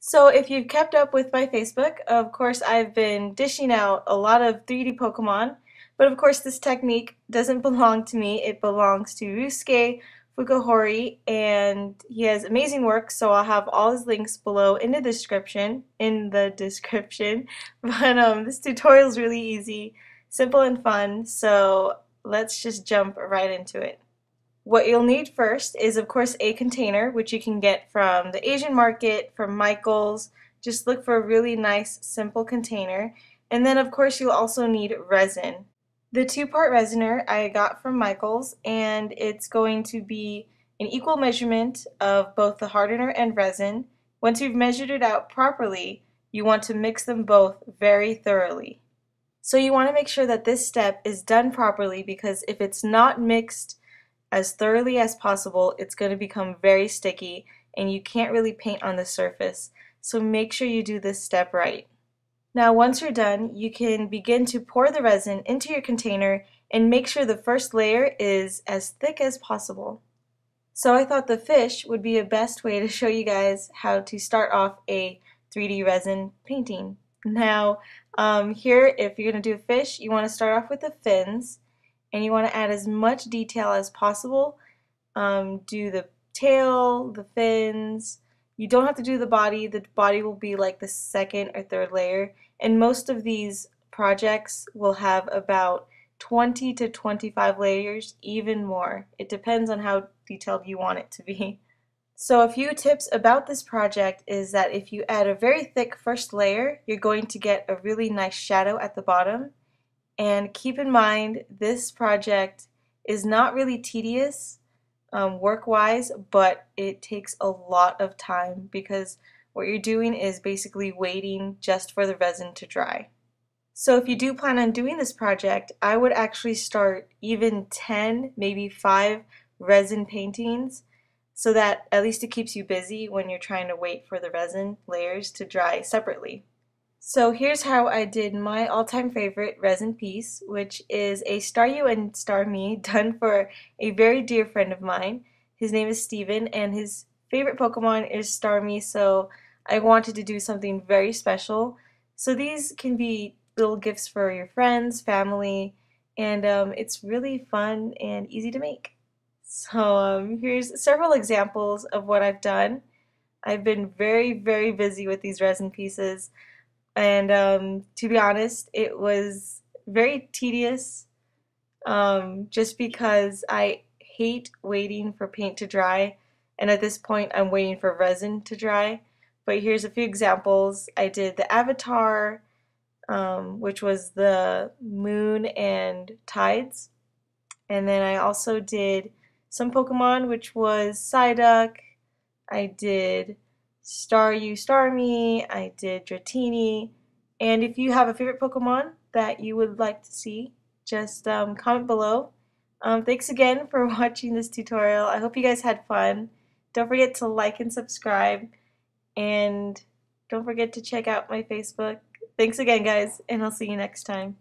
So if you've kept up with my Facebook, of course I've been dishing out a lot of 3D Pokemon, but of course this technique doesn't belong to me, it belongs to �々𝘧𝘧𝘪𝘤𝘬, and he has amazing work, so I'll have all his links below in the description, but this tutorial is really easy, simple and fun, so let's just jump right into it. What you'll need first is, of course, a container, which you can get from the Asian market, from Michael's. Just look for a really nice, simple container. And then, of course, you'll also need resin. The two-part resiner I got from Michael's, and it's going to be an equal measurement of both the hardener and resin. Once you've measured it out properly, you want to mix them both very thoroughly. So you want to make sure that this step is done properly, because if it's not mixed as thoroughly as possible, it's going to become very sticky and you can't really paint on the surface. So make sure you do this step right. Now once you're done, you can begin to pour the resin into your container and make sure the first layer is as thick as possible. So I thought the fish would be a best way to show you guys how to start off a 3D resin painting. Now here, if you're going to do a fish, you want to start off with the fins, and you want to add as much detail as possible. Do the tail, the fins. You don't have to do the body. The body will be like the second or third layer, and most of these projects will have about 20 to 25 layers, even more. It depends on how detailed you want it to be. So a few tips about this project is that if you add a very thick first layer, you're going to get a really nice shadow at the bottom. And keep in mind, this project is not really tedious work-wise, but it takes a lot of time because what you're doing is basically waiting just for the resin to dry. So if you do plan on doing this project, I would actually start even 10, maybe 5 resin paintings, so that at least it keeps you busy when you're trying to wait for the resin layers to dry separately. So here's how I did my all-time favorite resin piece, which is a 𝘚𝑪 and 𝘚𝑚e done for a very dear friend of mine. His name is Steven, and his favorite Pokemon is 𝘚𝑚e, so I wanted to do something very special. So these can be little gifts for your friends, family, and it's really fun and easy to make. So here's several examples of what I've done. I've been very, very busy with these resin pieces. And to be honest, it was very tedious just because I hate waiting for paint to dry, and at this point I'm waiting for resin to dry. But here's a few examples. I did the avatar, which was the moon and tides, and then I also did some Pokemon, which was Psyduck. I did 𝘚𝑚e, I did Dratini, and if you have a favorite Pokemon that you would like to see, just comment below. Thanks again for watching this tutorial. I hope you guys had fun. Don't forget to like and subscribe, and don't forget to check out my Facebook. Thanks again, guys, and I'll see you next time.